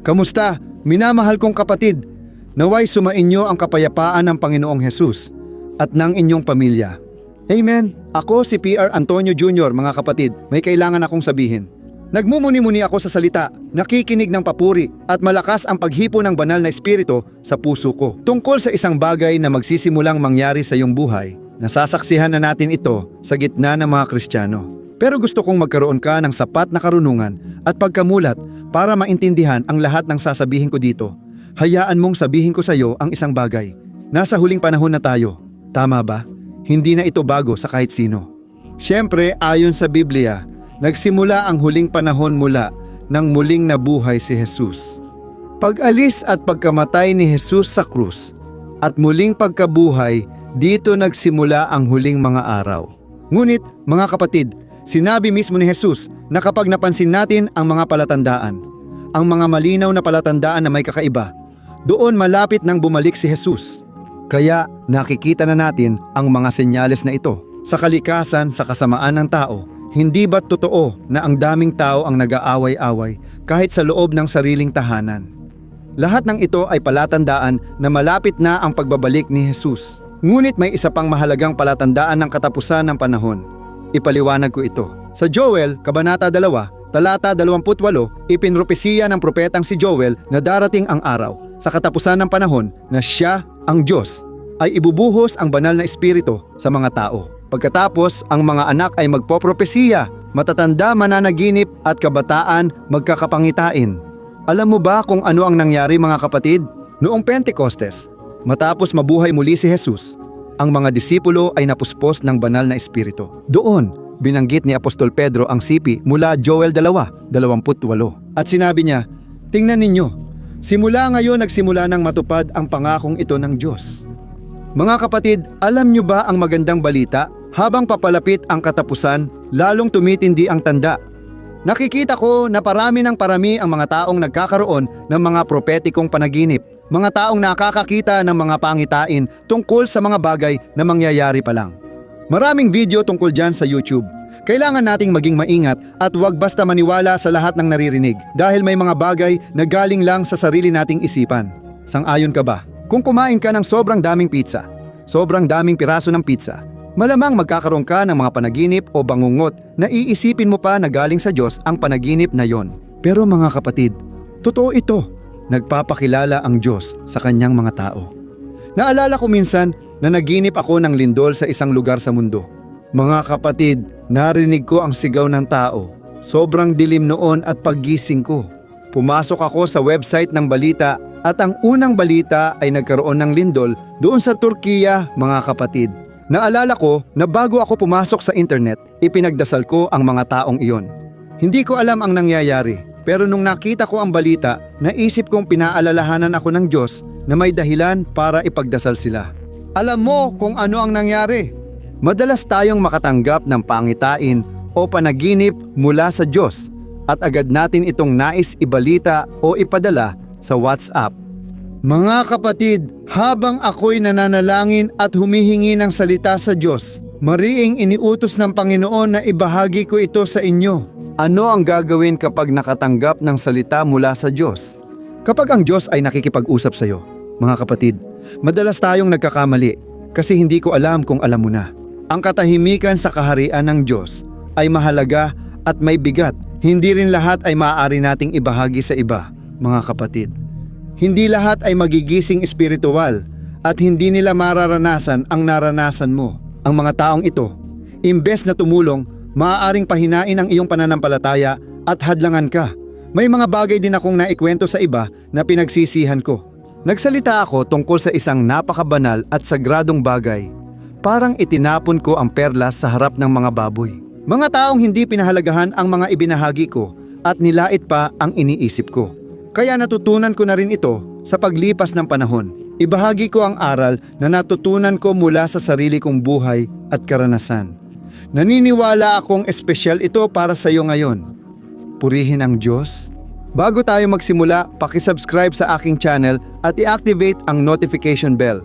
Kamusta, minamahal kong kapatid? Naway sumainyo ang kapayapaan ng Panginoong Hesus at ng inyong pamilya. Amen. Ako si PR Antonio Jr., mga kapatid. May kailangan akong sabihin. Nagmumuni-muni ako sa salita, nakikinig ng papuri at malakas ang paghipo ng banal na espiritu sa puso ko. Tungkol sa isang bagay na magsisimulang mangyari sa iyong buhay, nasasaksihan na natin ito sa gitna ng mga Kristiyano. Pero gusto kong magkaroon ka ng sapat na karunungan at pagkamulat para maintindihan ang lahat ng sasabihin ko dito. Hayaan mong sabihin ko sa iyo ang isang bagay. Nasa huling panahon na tayo. Tama ba? Hindi na ito bago sa kahit sino. Siyempre, ayon sa Biblia, nagsimula ang huling panahon mula nang muling nabuhay si Jesus. Pag-alis at pagkamatay ni Jesus sa krus at muling pagkabuhay, dito nagsimula ang huling mga araw. Ngunit, mga kapatid, sinabi mismo ni Jesus na kapag napansin natin ang mga palatandaan, ang mga malinaw na palatandaan na may kakaiba, doon malapit nang bumalik si Jesus. Kaya nakikita na natin ang mga senyales na ito. Sa kalikasan, sa kasamaan ng tao, hindi ba't totoo na ang daming tao ang nag-aaway-away kahit sa loob ng sariling tahanan? Lahat ng ito ay palatandaan na malapit na ang pagbabalik ni Jesus. Ngunit may isa pang mahalagang palatandaan ng katapusan ng panahon. Ipaliwanag ko ito. Sa Joel, Kabanata 2, Talata 28, ipinropesiya ng propetang si Joel na darating ang araw sa katapusan ng panahon na siya, ang Diyos, ay ibubuhos ang banal na espiritu sa mga tao. Pagkatapos, ang mga anak ay magpopropesiya, matatanda mananaginip at kabataan magkakapangitain. Alam mo ba kung ano ang nangyari, mga kapatid? Noong Pentecostes, matapos mabuhay muli si Jesus, ang mga disipulo ay napuspos ng banal na espiritu. Doon, binanggit ni Apostol Pedro ang sipi mula Joel 2:28 at sinabi niya, "Tingnan ninyo, simula ngayon nagsimula nang matupad ang pangakong ito ng Diyos." Mga kapatid, alam niyo ba ang magandang balita? Habang papalapit ang katapusan, lalong tumitindi ang tanda. Nakikita ko na parami ng parami ang mga taong nagkakaroon ng mga propetikong panaginip, mga taong nakakakita ng mga pangitain tungkol sa mga bagay na mangyayari pa lang. Maraming video tungkol dyan sa YouTube. Kailangan nating maging maingat at huwag basta maniwala sa lahat ng naririnig dahil may mga bagay na galing lang sa sarili nating isipan. Sang-ayon ka ba? Kung kumain ka ng sobrang daming pizza, sobrang daming piraso ng pizza, malamang magkakaroon ka ng mga panaginip o bangungot na iisipin mo pa na galing sa Diyos ang panaginip na yon. Pero mga kapatid, totoo ito. Nagpapakilala ang Diyos sa kanyang mga tao. Naalala ko minsan na naginip ako ng lindol sa isang lugar sa mundo. Mga kapatid, narinig ko ang sigaw ng tao. Sobrang dilim noon at paggising ko. Pumasok ako sa website ng balita at ang unang balita ay nagkaroon ng lindol doon sa Turkiya, mga kapatid. Naalala ko na bago ako pumasok sa internet, ipinagdasal ko ang mga taong iyon. Hindi ko alam ang nangyayari, pero nung nakita ko ang balita, naisip kong pinaalalahanan ako ng Diyos na may dahilan para ipagdasal sila. Alam mo kung ano ang nangyari? Madalas tayong makatanggap ng pangitain o panaginip mula sa Diyos at agad natin itong nais ibalita o ipadala sa WhatsApp. Mga kapatid, habang ako'y nananalangin at humihingi ng salita sa Diyos, mariing iniutos ng Panginoon na ibahagi ko ito sa inyo. Ano ang gagawin kapag nakatanggap ng salita mula sa Diyos? Kapag ang Diyos ay nakikipag-usap sa iyo, mga kapatid, madalas tayong nagkakamali kasi hindi ko alam kung alam mo na. Ang katahimikan sa kaharian ng Diyos ay mahalaga at may bigat. Hindi rin lahat ay maaari nating ibahagi sa iba, mga kapatid. Hindi lahat ay magigising espiritual at hindi nila mararanasan ang naranasan mo. Ang mga taong ito, imbes na tumulong, maaaring pahinain ang iyong pananampalataya at hadlangan ka. May mga bagay din akong naikwento sa iba na pinagsisihan ko. Nagsalita ako tungkol sa isang napakabanal at sagradong bagay. Parang itinapon ko ang perlas sa harap ng mga baboy. Mga taong hindi pinahalagahan ang mga ibinahagi ko at nilait pa ang iniisip ko. Kaya natutunan ko na rin ito sa paglipas ng panahon. Ibahagi ko ang aral na natutunan ko mula sa sarili kong buhay at karanasan. Naniniwala akong espesyal ito para sa iyo ngayon. Purihin ang Diyos. Bago tayo magsimula, pakisubscribe sa aking channel at i-activate ang notification bell.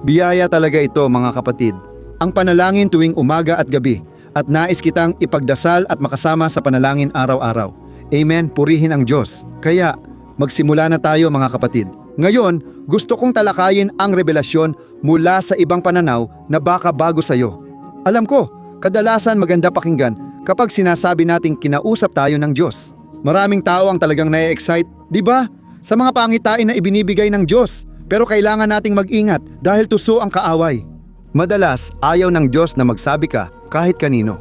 Biyaya talaga ito, mga kapatid. Ang panalangin tuwing umaga at gabi at nais kitang ipagdasal at makasama sa panalangin araw-araw. Amen, purihin ang Diyos. Kaya, Magsimula na tayo mga kapatid. Ngayon, gusto kong talakayin ang revelasyon mula sa ibang pananaw na baka bago sa iyo. Alam ko, kadalasan maganda pakinggan kapag sinasabi nating kinausap tayo ng Diyos. Maraming tao ang talagang na-excite, di ba? Sa mga pangitain na ibinibigay ng Diyos. Pero kailangan nating mag-ingat dahil tuso ang kaaway. Madalas, ayaw ng Diyos na magsabi ka kahit kanino.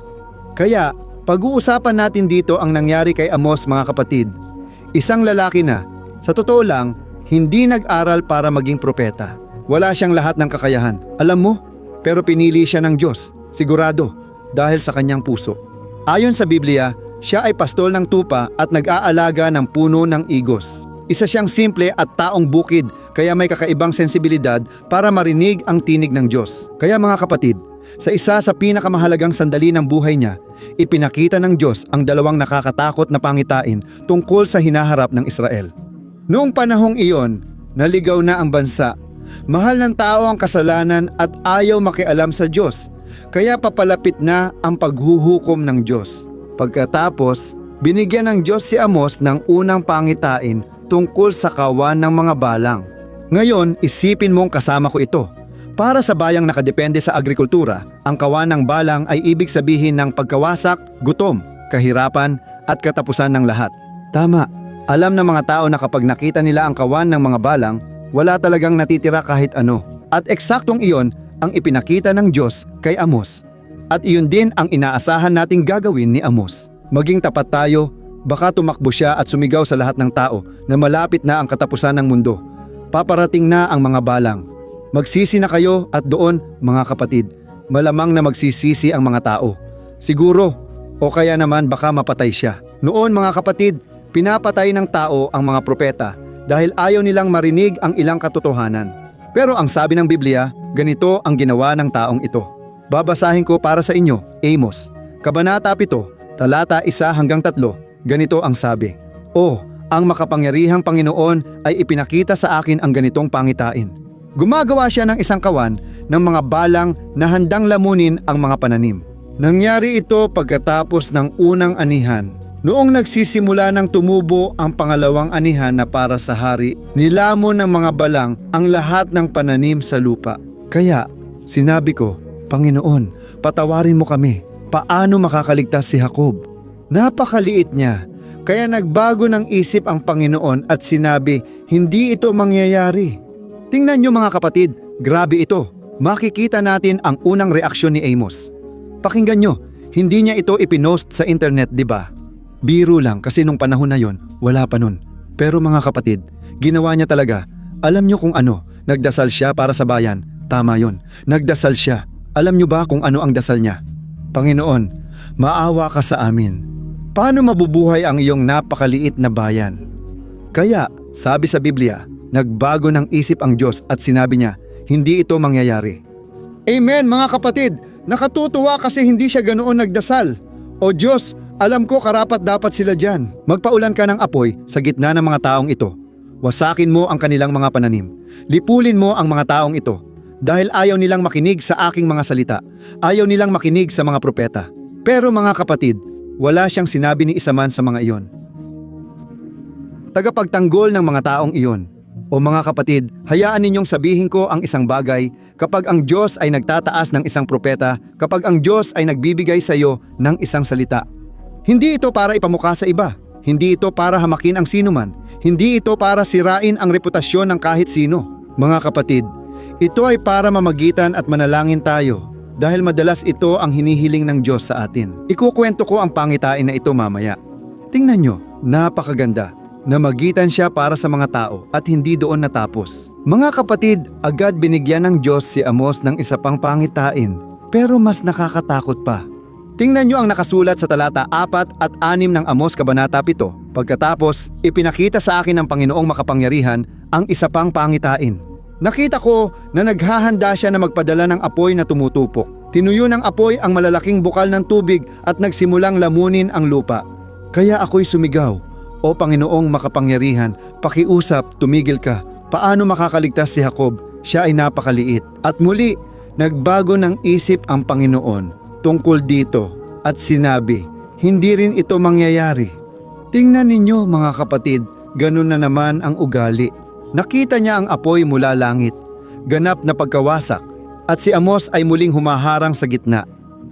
Kaya, pag-uusapan natin dito ang nangyari kay Amos mga kapatid. Isang lalaki na, sa totoo lang, hindi nag-aral para maging propeta. Wala siyang lahat ng kakayahan. Alam mo, pero pinili siya ng Diyos, sigurado, dahil sa kanyang puso. Ayon sa Biblia, siya ay pastol ng tupa at nag-aalaga ng puno ng igos. Isa siyang simple at taong bukid, kaya may kakaibang sensibilidad para marinig ang tinig ng Diyos. Kaya mga kapatid, sa isa sa pinakamahalagang sandali ng buhay niya, ipinakita ng Diyos ang dalawang nakakatakot na pangitain tungkol sa hinaharap ng Israel. Noong panahong iyon, naligaw na ang bansa. Mahal ng tao ang kasalanan at ayaw makialam sa Diyos, kaya papalapit na ang paghuhukom ng Diyos. Pagkatapos, binigyan ng Diyos si Amos ng unang pangitain tungkol sa kawan ng mga balang. Ngayon, isipin mong kasama ko ito. Para sa bayang nakadepende sa agrikultura, ang kawan ng balang ay ibig sabihin ng pagkawasak, gutom, kahirapan, at katapusan ng lahat. Tama, alam ng mga tao na kapag nakita nila ang kawan ng mga balang, wala talagang natitira kahit ano. At eksaktong iyon ang ipinakita ng Diyos kay Amos. At iyon din ang inaasahan nating gagawin ni Amos. Maging tapat tayo, baka tumakbo siya at sumigaw sa lahat ng tao na malapit na ang katapusan ng mundo. Paparating na ang mga balang. Magsisi na kayo at doon, mga kapatid, malamang na magsisisi ang mga tao. Siguro, o kaya naman baka mapatay siya. Noon mga kapatid, pinapatay ng tao ang mga propeta dahil ayaw nilang marinig ang ilang katotohanan. Pero ang sabi ng Biblia, ganito ang ginawa ng taong ito. Babasahin ko para sa inyo, Amos, Kabanata 7, talata 1 hanggang 3, ganito ang sabi. O, ang makapangyarihang Panginoon ay ipinakita sa akin ang ganitong pangitain. Gumagawa siya ng isang kawan ng mga balang na handang lamunin ang mga pananim. Nangyari ito pagkatapos ng unang anihan. Noong nagsisimula ng tumubo ang pangalawang anihan na para sa hari, nilamon ng mga balang ang lahat ng pananim sa lupa. Kaya, sinabi ko, Panginoon, patawarin mo kami. Paano makakaligtas si Jacob? Napakaliit niya. Kaya nagbago ng isip ang Panginoon at sinabi, hindi ito mangyayari. Tingnan niyo mga kapatid, grabe ito. Makikita natin ang unang reaksyon ni Amos. Pakinggan niyo, hindi niya ito ipinost sa internet, di ba? Biro lang kasi nung panahon na yon, wala pa nun. Pero mga kapatid, ginawa niya talaga. Alam niyo kung ano, nagdasal siya para sa bayan. Tama yon, nagdasal siya. Alam niyo ba kung ano ang dasal niya? Panginoon, maawa ka sa amin. Paano mabubuhay ang iyong napakaliit na bayan? Kaya, sabi sa Biblia, nagbago ng isip ang Diyos at sinabi niya, hindi ito mangyayari. Amen mga kapatid, nakatutuwa kasi hindi siya ganoon nagdasal. O Diyos, alam ko karapat dapat sila dyan. Magpaulan ka ng apoy sa gitna ng mga taong ito. Wasakin mo ang kanilang mga pananim. Lipulin mo ang mga taong ito. Dahil ayaw nilang makinig sa aking mga salita. Ayaw nilang makinig sa mga propeta. Pero mga kapatid, wala siyang sinabi ni isa man sa mga iyon. Tagapagtanggol ng mga taong iyon. O mga kapatid, hayaan ninyong sabihin ko ang isang bagay, kapag ang Diyos ay nagtataas ng isang propeta, kapag ang Diyos ay nagbibigay sa iyo ng isang salita. Hindi ito para ipamukha sa iba, hindi ito para hamakin ang sinuman, hindi ito para sirain ang reputasyon ng kahit sino. Mga kapatid, ito ay para mamagitan at manalangin tayo, dahil madalas ito ang hinihiling ng Diyos sa atin. Ikukwento ko ang pangitain na ito mamaya. Tingnan nyo, napakaganda. Namagitan siya para sa mga tao at hindi doon natapos. Mga kapatid, agad binigyan ng Diyos si Amos ng isa pang pangitain, pero mas nakakatakot pa. Tingnan nyo ang nakasulat sa talata 4 at 6 ng Amos Kabanata 7. Pagkatapos, ipinakita sa akin ng Panginoong makapangyarihan ang isa pang pangitain. Nakita ko na naghahanda siya na magpadala ng apoy na tumutupok. Tinuyo ng apoy ang malalaking bukal ng tubig at nagsimulang lamunin ang lupa. Kaya ako'y sumigaw, O Panginoong makapangyarihan, pakiusap, tumigil ka. Paano makakaligtas si Jacob? Siya ay napakaliit. At muli, nagbago ng isip ang Panginoon tungkol dito at sinabi, hindi rin ito mangyayari. Tingnan ninyo mga kapatid, ganun na naman ang ugali. Nakita niya ang apoy mula langit, ganap na pagkawasak, at si Amos ay muling humaharang sa gitna.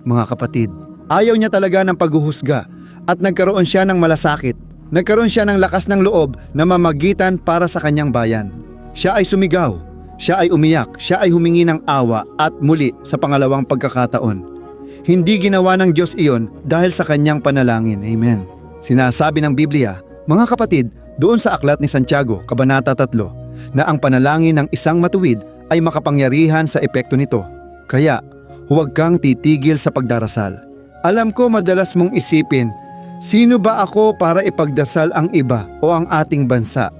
Mga kapatid, ayaw niya talaga ng paghuhusga at nagkaroon siya ng malasakit. Nagkaroon siya ng lakas ng loob na mamagitan para sa kanyang bayan. Siya ay sumigaw, siya ay umiyak, siya ay humingi ng awa at muli sa pangalawang pagkakataon. Hindi ginawa ng Diyos iyon dahil sa kanyang panalangin. Amen. Sinasabi ng Biblia, mga kapatid, doon sa aklat ni Santiago, Kabanata 3, na ang panalangin ng isang matuwid ay makapangyarihan sa epekto nito. Kaya, huwag kang titigil sa pagdarasal. Alam ko madalas mong isipin, sino ba ako para ipagdasal ang iba o ang ating bansa?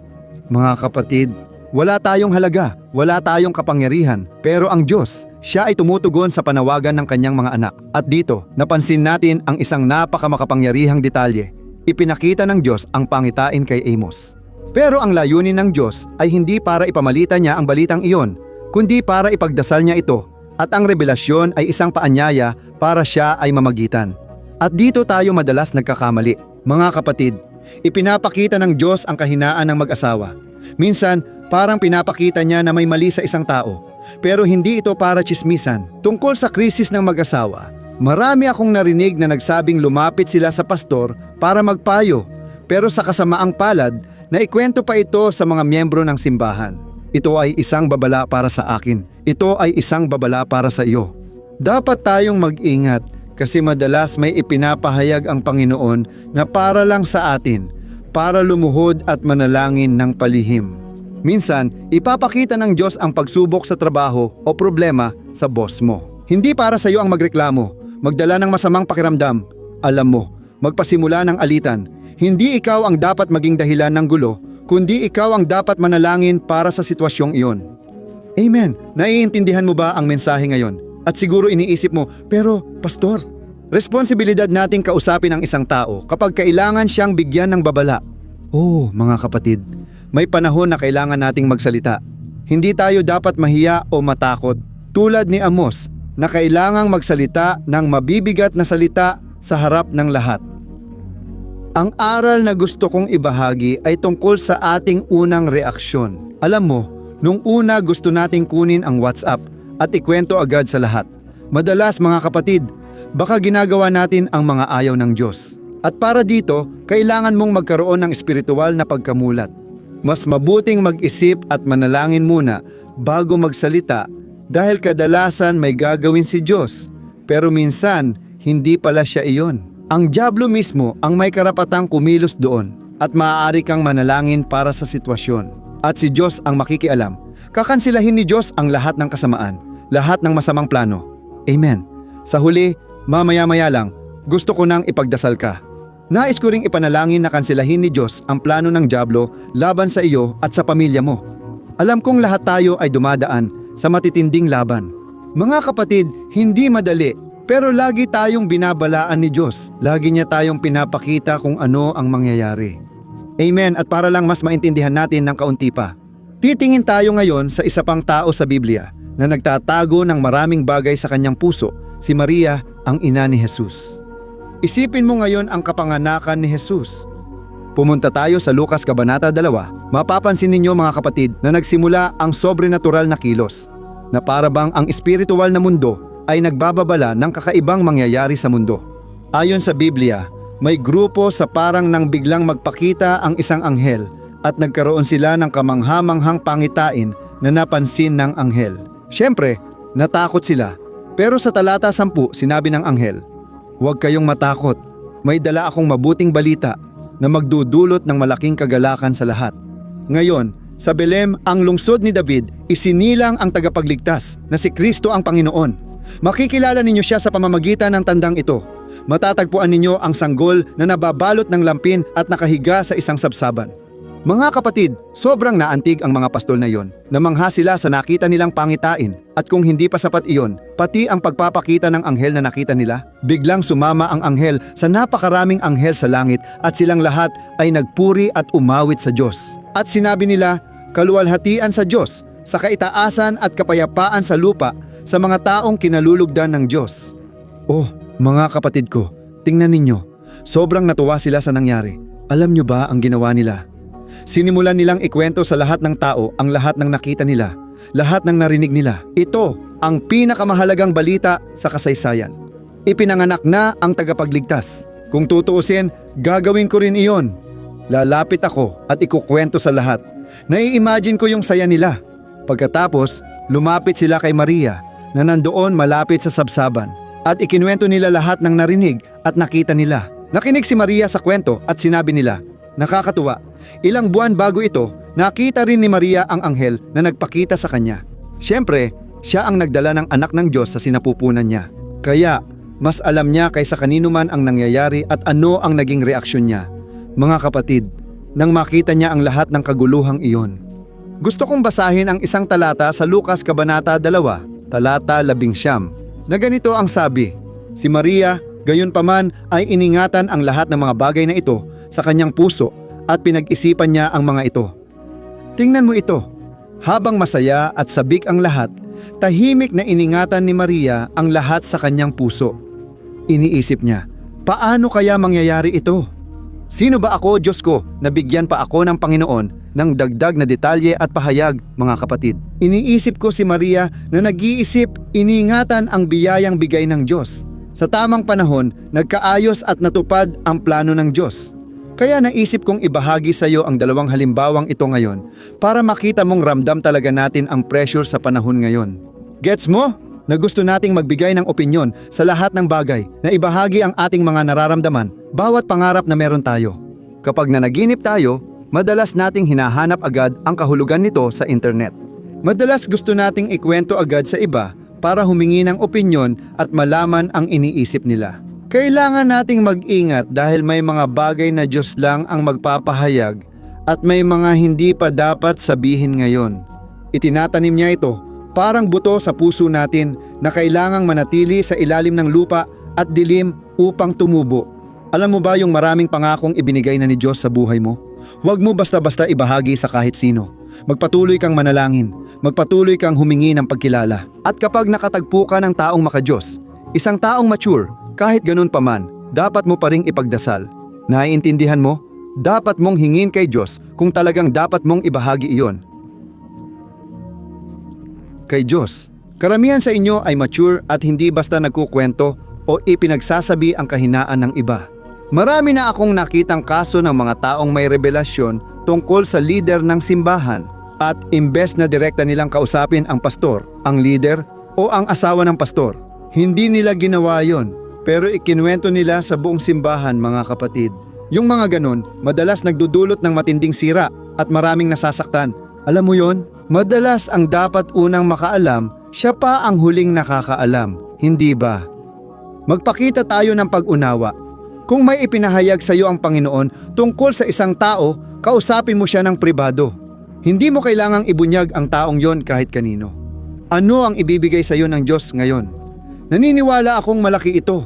Mga kapatid, wala tayong halaga, wala tayong kapangyarihan, pero ang Diyos, siya ay tumutugon sa panawagan ng kanyang mga anak. At dito, napansin natin ang isang napakamakapangyarihang detalye. Ipinakita ng Diyos ang pangitain kay Amos. Pero ang layunin ng Diyos ay hindi para ipamalita niya ang balitang iyon, kundi para ipagdasal niya ito, at ang revelasyon ay isang paanyaya para siya ay mamagitan. At dito tayo madalas nagkakamali. Mga kapatid, ipinapakita ng Diyos ang kahinaan ng mag-asawa. Minsan, parang pinapakita niya na may mali sa isang tao, pero hindi ito para tsismisan. Tungkol sa krisis ng mag-asawa, marami akong narinig na nagsabing lumapit sila sa pastor para magpayo, pero sa kasamaang palad, naikwento pa ito sa mga miyembro ng simbahan. Ito ay isang babala para sa akin. Ito ay isang babala para sa iyo. Dapat tayong mag-ingat kasi madalas may ipinapahayag ang Panginoon na para lang sa atin, para lumuhod at manalangin ng palihim. Minsan, ipapakita ng Diyos ang pagsubok sa trabaho o problema sa boss mo. Hindi para sa iyo ang magreklamo, magdala ng masamang pakiramdam. Alam mo, magpasimula ng alitan. Hindi ikaw ang dapat maging dahilan ng gulo, kundi ikaw ang dapat manalangin para sa sitwasyong iyon. Amen. Naiintindihan mo ba ang mensahe ngayon? At siguro iniisip mo, pero pastor, responsibilidad nating kausapin ang isang tao kapag kailangan siyang bigyan ng babala. Oh, mga kapatid, may panahon na kailangan nating magsalita. Hindi tayo dapat mahiya o matakot, tulad ni Amos, na kailangang magsalita ng mabibigat na salita sa harap ng lahat. Ang aral na gusto kong ibahagi ay tungkol sa ating unang reaksyon. Alam mo, nung una gusto nating kunin ang WhatsApp at ikwento agad sa lahat. Madalas mga kapatid, baka ginagawa natin ang mga ayaw ng Diyos. At para dito, kailangan mong magkaroon ng espiritual na pagkamulat. Mas mabuting mag-isip at manalangin muna bago magsalita dahil kadalasan may gagawin si Diyos. Pero minsan, hindi pala siya iyon. Ang dyablo mismo ang may karapatang kumilos doon at maaari kang manalangin para sa sitwasyon. At si Diyos ang makikialam. Kakansilahin ni Diyos ang lahat ng kasamaan, lahat ng masamang plano. Amen. Sa huli, mamaya-maya lang, gusto ko nang ipagdasal ka. Nais ko ring ipanalangin na kansilahin ni Diyos ang plano ng dyablo laban sa iyo at sa pamilya mo. Alam kong lahat tayo ay dumadaan sa matitinding laban. Mga kapatid, hindi madali. Pero lagi tayong binabalaan ni Diyos. Lagi niya tayong pinapakita kung ano ang mangyayari. Amen. At para lang mas maintindihan natin ng kaunti pa, titingin tayo ngayon sa isa pang tao sa Biblia na nagtatago ng maraming bagay sa kanyang puso, si Maria, ang ina ni Jesus. Isipin mo ngayon ang kapanganakan ni Jesus. Pumunta tayo sa Lucas Kabanata 2. Mapapansin ninyo mga kapatid na nagsimula ang sobrenatural na kilos, na para bang ang espiritual na mundo ay nagbababala ng kakaibang mangyayari sa mundo. Ayon sa Biblia, may grupo sa parang nang biglang magpakita ang isang anghel at nagkaroon sila ng kamangha-manghang pangitain na napansin ng anghel. Siyempre, natakot sila. Pero sa talata 10, sinabi ng anghel, "Huwag kayong matakot. May dala akong mabuting balita na magdudulot ng malaking kagalakan sa lahat. Ngayon, sa Belem, ang lungsod ni David, isinilang ang tagapagligtas na si Kristo ang Panginoon. Makikilala ninyo siya sa pamamagitan ng tandang ito. Matatagpuan ninyo ang sanggol na nababalot ng lampin at nakahiga sa isang sabsaban." Mga kapatid, sobrang naantig ang mga pastol na iyon. Namangha sila sa nakita nilang pangitain. At kung hindi pa sapat iyon, pati ang pagpapakita ng anghel na nakita nila, biglang sumama ang anghel sa napakaraming anghel sa langit at silang lahat ay nagpuri at umawit sa Diyos. At sinabi nila, "Kaluwalhatian sa Diyos, sa kaitaasan at kapayapaan sa lupa, sa mga taong kinalulugdan ng Diyos." Oh, mga kapatid ko, tingnan ninyo. Sobrang natuwa sila sa nangyari. Alam nyo ba ang ginawa nila? Sinimulan nilang ikwento sa lahat ng tao ang lahat ng nakita nila, lahat ng narinig nila. Ito ang pinakamahalagang balita sa kasaysayan. Ipinanganak na ang tagapagligtas. Kung tutuusin, gagawin ko rin iyon. Lalapit ako at ikukwento sa lahat. Nai-imagine ko yung saya nila. Pagkatapos, lumapit sila kay Maria na nandoon malapit sa sabsaban at ikinuwento nila lahat ng narinig at nakita nila. Nakinig si Maria sa kwento at sinabi nila, nakakatuwa, ilang buwan bago ito, nakita rin ni Maria ang anghel na nagpakita sa kanya. Siyempre, siya ang nagdala ng anak ng Diyos sa sinapupunan niya. Kaya, mas alam niya kaysa kanino man ang nangyayari at ano ang naging reaksyon niya. Mga kapatid, nang makita niya ang lahat ng kaguluhang iyon. Gusto kong basahin ang isang talata sa Lucas Kabanata 2, talata 11, na ganito ang sabi, si Maria, gayunpaman ay iningatan ang lahat ng mga bagay na ito sa kanyang puso at pinag-isipan niya ang mga ito. Tingnan mo ito, habang masaya at sabik ang lahat, tahimik na iningatan ni Maria ang lahat sa kanyang puso. Iniisip niya, paano kaya mangyayari ito? Sino ba ako, Diyos ko, na bigyan pa ako ng Panginoon ng dagdag na detalye at pahayag, mga kapatid? Iniisip ko si Maria na nag-iisip, iningatan ang biyayang bigay ng Diyos. Sa tamang panahon, nagkaayos at natupad ang plano ng Diyos. Kaya naisip kong ibahagi sa iyo ang dalawang halimbawang ito ngayon para makita mong ramdam talaga natin ang pressure sa panahon ngayon. Gets mo? Na gusto nating magbigay ng opinyon sa lahat ng bagay na ibahagi ang ating mga nararamdaman, bawat pangarap na meron tayo. Kapag nanaginip tayo, madalas nating hinahanap agad ang kahulugan nito sa internet. Madalas gusto nating ikwento agad sa iba para humingi ng opinyon at malaman ang iniisip nila. Kailangan nating mag-ingat dahil may mga bagay na Diyos lang ang magpapahayag at may mga hindi pa dapat sabihin ngayon. Itinatanim niya ito parang buto sa puso natin na kailangang manatili sa ilalim ng lupa at dilim upang tumubo. Alam mo ba yung maraming pangakong ibinigay na ni Diyos sa buhay mo? Huwag mo basta-basta ibahagi sa kahit sino. Magpatuloy kang manalangin, magpatuloy kang humingi ng pagkilala. At kapag nakatagpo ka ng taong makadiyos, isang taong mature, kahit ganun pa man, dapat mo pa ring ipagdasal. Naiintindihan mo? Dapat mong hingin kay Diyos kung talagang dapat mong ibahagi iyon. Kay Diyos, karamihan sa inyo ay mature at hindi basta nagkukwento o ipinagsasabi ang kahinaan ng iba. Marami na akong nakitang kaso ng mga taong may revelasyon tungkol sa leader ng simbahan at imbes na direkta nilang kausapin ang pastor, ang leader o ang asawa ng pastor, hindi nila ginawa yon, pero ikinuwento nila sa buong simbahan, mga kapatid. Yung mga ganon, madalas nagdudulot ng matinding sira at maraming nasasaktan. Alam mo yon? Madalas ang dapat unang makaalam, siya pa ang huling nakakaalam, hindi ba? Magpakita tayo ng pag-unawa. Kung may ipinahayag sa iyo ang Panginoon tungkol sa isang tao, kausapin mo siya ng pribado. Hindi mo kailangang ibunyag ang taong yon kahit kanino. Ano ang ibibigay sa iyo ng Diyos ngayon? Naniniwala akong malaki ito.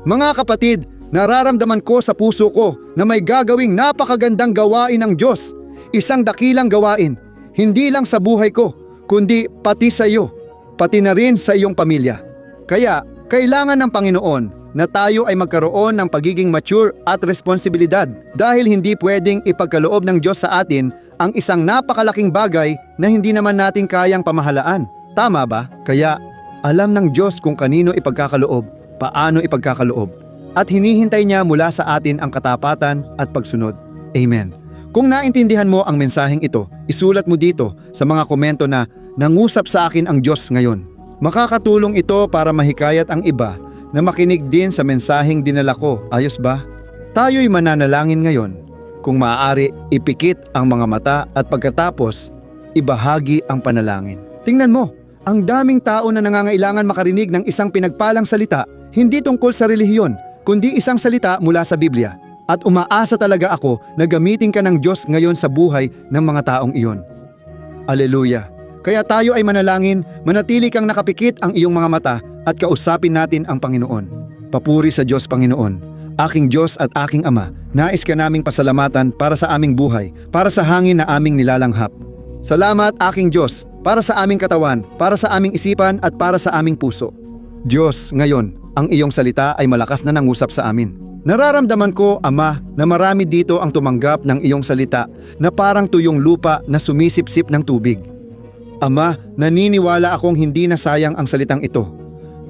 Mga kapatid, nararamdaman ko sa puso ko na may gagawing napakagandang gawain ng Diyos. Isang dakilang gawain. Hindi lang sa buhay ko, kundi pati sa iyo, pati na rin sa iyong pamilya. Kaya, kailangan ng Panginoon na tayo ay magkaroon ng pagiging mature at responsibilidad dahil hindi pwedeng ipagkaloob ng Diyos sa atin ang isang napakalaking bagay na hindi naman natin kayang pamahalaan. Tama ba? Kaya, alam ng Diyos kung kanino ipagkakaloob, paano ipagkakaloob, at hinihintay niya mula sa atin ang katapatan at pagsunod. Amen. Kung naintindihan mo ang mensaheng ito, isulat mo dito sa mga komento na nangusap sa akin ang Diyos ngayon. Makakatulong ito para mahikayat ang iba na makinig din sa mensaheng dinala ko, ayos ba? Tayo'y mananalangin ngayon. Kung maaari, ipikit ang mga mata at pagkatapos, ibahagi ang panalangin. Tingnan mo, ang daming tao na nangangailangan makarinig ng isang pinagpalang salita, hindi tungkol sa relihiyon, kundi isang salita mula sa Biblia. At umaasa talaga ako na gamitin ka ng Diyos ngayon sa buhay ng mga taong iyon. Aleluya! Kaya tayo ay manalangin, manatili kang nakapikit ang iyong mga mata at kausapin natin ang Panginoon. Papuri sa Diyos, Panginoon. Aking Diyos at aking Ama, nais ka naming pasalamatan para sa aming buhay, para sa hangin na aming nilalanghap. Salamat, aking Diyos, para sa aming katawan, para sa aming isipan at para sa aming puso. Diyos, ngayon, ang iyong salita ay malakas na nangusap sa amin. Nararamdaman ko, Ama, na marami dito ang tumanggap ng iyong salita na parang tuyong lupa na sumisipsip ng tubig. Ama, naniniwala akong hindi nasayang ang salitang ito.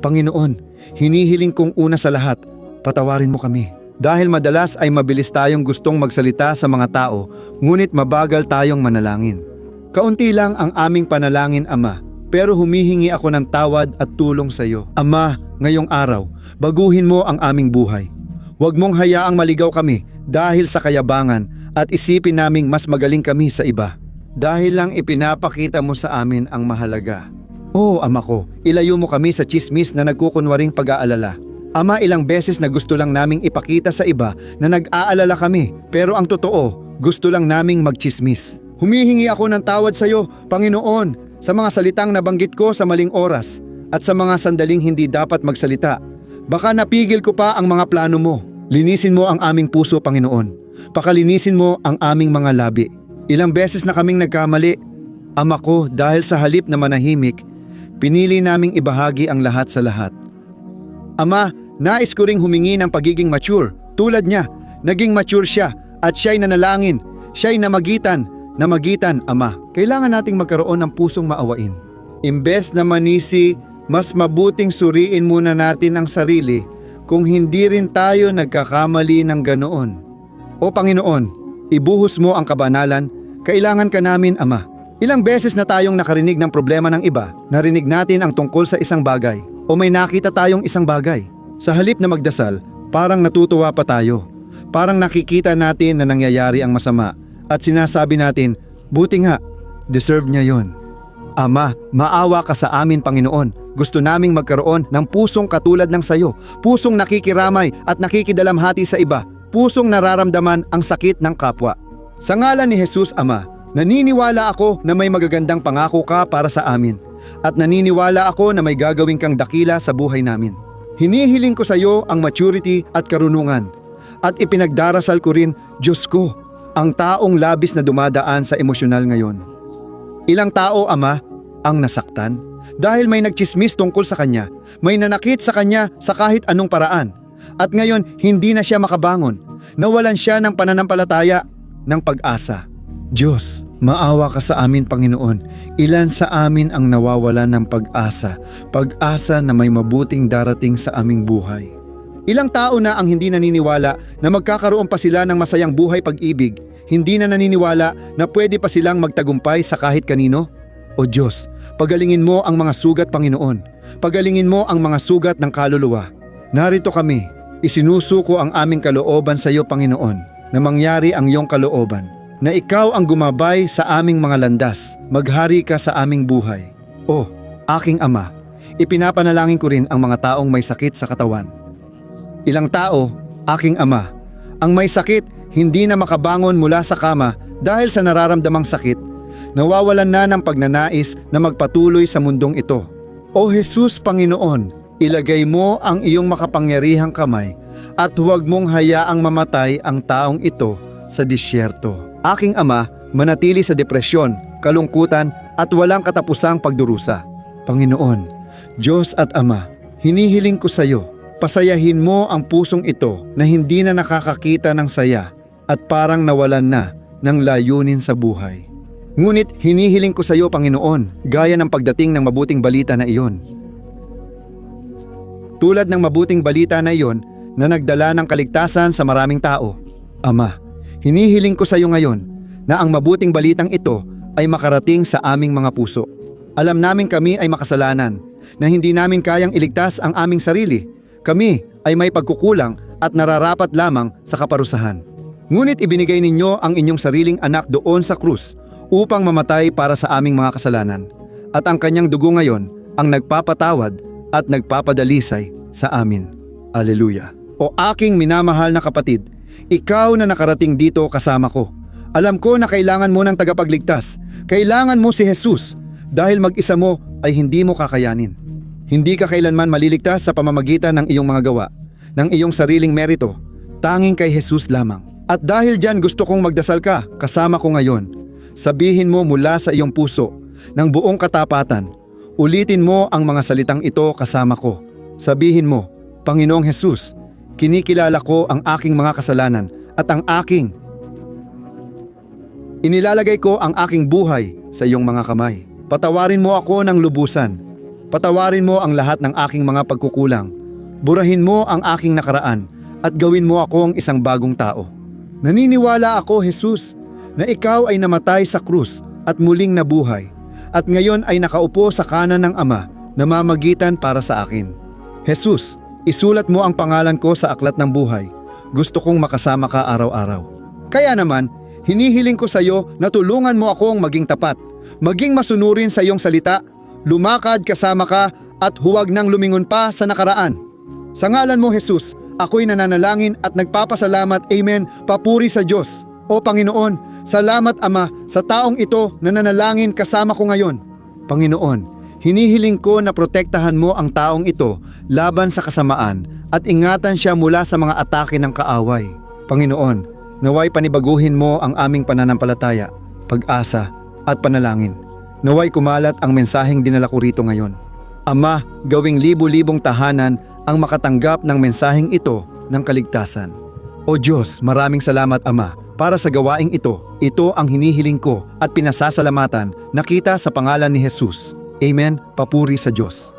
Panginoon, hinihiling kong una sa lahat, patawarin mo kami. Dahil madalas ay mabilis tayong gustong magsalita sa mga tao, ngunit mabagal tayong manalangin. Kaunti lang ang aming panalangin, Ama, pero humihingi ako ng tawad at tulong sa iyo. Ama, ngayong araw, baguhin mo ang aming buhay. Huwag mong hayaang maligaw kami dahil sa kayabangan at isipin naming mas magaling kami sa iba. Dahil lang ipinapakita mo sa amin ang mahalaga. Oo, Ama ko, ilayo mo kami sa tsismis na nagkukunwaring pag-aalala. Ama, ilang beses na gusto lang naming ipakita sa iba na nag-aalala kami, pero ang totoo, gusto lang naming magtsismis. Humihingi ako ng tawad sa iyo, Panginoon, sa mga salitang nabanggit ko sa maling oras at sa mga sandaling hindi dapat magsalita. Baka napigil ko pa ang mga plano mo. Linisin mo ang aming puso, Panginoon. Pakalinisin mo ang aming mga labi. Ilang beses na kaming nagkamali. Ama ko, dahil sa halip na manahimik, pinili naming ibahagi ang lahat sa lahat. Ama, nais ko ring humingi ng pagiging mature. Tulad niya, naging mature siya at siya'y nanalangin. Siya'y namagitan, Ama. Kailangan nating magkaroon ng pusong maawain. Imbes na manisi, mas mabuting suriin muna natin ang sarili kung hindi rin tayo nagkakamali ng ganoon. O Panginoon, ibuhos mo ang kabanalan, kailangan ka namin, Ama. Ilang beses na tayong nakarinig ng problema ng iba, narinig natin ang tungkol sa isang bagay, o may nakita tayong isang bagay. Sa halip na magdasal, parang natutuwa pa tayo. Parang nakikita natin na nangyayari ang masama at sinasabi natin, buti nga, deserve niya yon. Ama, maawa ka sa amin, Panginoon. Gusto naming magkaroon ng pusong katulad ng sayo, pusong nakikiramay at nakikidalamhati sa iba, pusong nararamdaman ang sakit ng kapwa. Sa ngalan ni Jesus, Ama, naniniwala ako na may magagandang pangako ka para sa amin at naniniwala ako na may gagawin kang dakila sa buhay namin. Hinihiling ko sa iyo ang maturity at karunungan at ipinagdarasal ko rin, Diyos ko, ang taong labis na dumadaan sa emosyonal ngayon. Ilang tao, Ama, ang nasaktan dahil may nagtsismis tungkol sa kanya, may nanakit sa kanya sa kahit anong paraan at ngayon hindi na siya makabangon, nawalan siya ng pananampalataya, ng pag-asa. Diyos, maawa ka sa amin, Panginoon. Ilan sa amin ang nawawalan ng pag-asa, pag-asa na may mabuting darating sa aming buhay. Ilang tao na ang hindi naniniwala na magkakaroon pa sila ng masayang buhay pag-ibig, hindi na naniniwala na pwede pa silang magtagumpay sa kahit kanino. O Diyos, pagalingin mo ang mga sugat, Panginoon. Pagalingin mo ang mga sugat ng kaluluwa. Narito kami, isinusuko ang aming kalooban sa iyo, Panginoon, na mangyari ang iyong kalooban. Na ikaw ang gumabay sa aming mga landas, maghari ka sa aming buhay. O, aking Ama, ipinapanalangin ko rin ang mga taong may sakit sa katawan. Ilang tao, aking Ama, ang may sakit hindi na makabangon mula sa kama dahil sa nararamdamang sakit, nawawalan na ng pagnanais na magpatuloy sa mundong ito. O Jesus, Panginoon, ilagay mo ang iyong makapangyarihang kamay at huwag mong hayaang mamatay ang taong ito sa disyerto. Aking Ama, manatili sa depresyon, kalungkutan at walang katapusang pagdurusa. Panginoon, Diyos at Ama, hinihiling ko sa iyo, pasayahin mo ang pusong ito na hindi na nakakakita ng saya at parang nawalan na ng layunin sa buhay. Ngunit hinihiling ko sa iyo, Panginoon, gaya ng pagdating ng mabuting balita na iyon. Tulad ng mabuting balita na iyon na nagdala ng kaligtasan sa maraming tao. Ama, hinihiling ko sa iyo ngayon na ang mabuting balitang ito ay makarating sa aming mga puso. Alam namin kami ay makasalanan, na hindi namin kayang iligtas ang aming sarili. Kami ay may pagkukulang at nararapat lamang sa kaparusahan. Ngunit ibinigay ninyo ang inyong sariling anak doon sa krus upang mamatay para sa aming mga kasalanan. At ang kanyang dugo ngayon ang nagpapatawad at nagpapadalisay sa amin. Alleluia. O aking minamahal na kapatid, ikaw na nakarating dito kasama ko. Alam ko na kailangan mo ng tagapagligtas. Kailangan mo si Jesus dahil mag-isa mo ay hindi mo kakayanin. Hindi ka kailanman maliligtas sa pamamagitan ng iyong mga gawa, ng iyong sariling merito. Tanging kay Jesus lamang. At dahil dyan gusto kong magdasal ka kasama ko ngayon. Sabihin mo mula sa iyong puso, ng buong katapatan. Ulitin mo ang mga salitang ito kasama ko. Sabihin mo, Panginoong Jesus, kinikilala ko ang aking mga kasalanan at inilalagay ko ang aking buhay sa iyong mga kamay. Patawarin mo ako ng lubusan. Patawarin mo ang lahat ng aking mga pagkukulang. Burahin mo ang aking nakaraan at gawin mo akong isang bagong tao. Naniniwala ako, Jesus, na ikaw ay namatay sa krus at muling nabuhay at ngayon ay nakaupo sa kanan ng Ama na mamagitan para sa akin. Jesus, isulat mo ang pangalan ko sa aklat ng buhay. Gusto kong makasama ka araw-araw. Kaya naman, hinihiling ko sa iyo na tulungan mo akong maging tapat, maging masunurin sa iyong salita, lumakad kasama ka at huwag nang lumingon pa sa nakaraan. Sa ngalan mo, Jesus, ako'y nananalangin at nagpapasalamat. Amen. Papuri sa Diyos. O Panginoon, salamat Ama sa taong ito na nanalangin kasama ko ngayon. Panginoon, hinihiling ko na protektahan mo ang taong ito laban sa kasamaan at ingatan siya mula sa mga atake ng kaaway. Panginoon, naway panibaguhin mo ang aming pananampalataya, pag-asa at panalangin. Naway kumalat ang mensaheng dinala ko rito ngayon. Ama, gawing libu-libong tahanan ang makatanggap ng mensaheng ito ng kaligtasan. O Diyos, maraming salamat Ama para sa gawaing ito. Ito ang hinihiling ko at pinasasalamatan na kita sa pangalan ni Jesus. Amen. Papuri sa Diyos.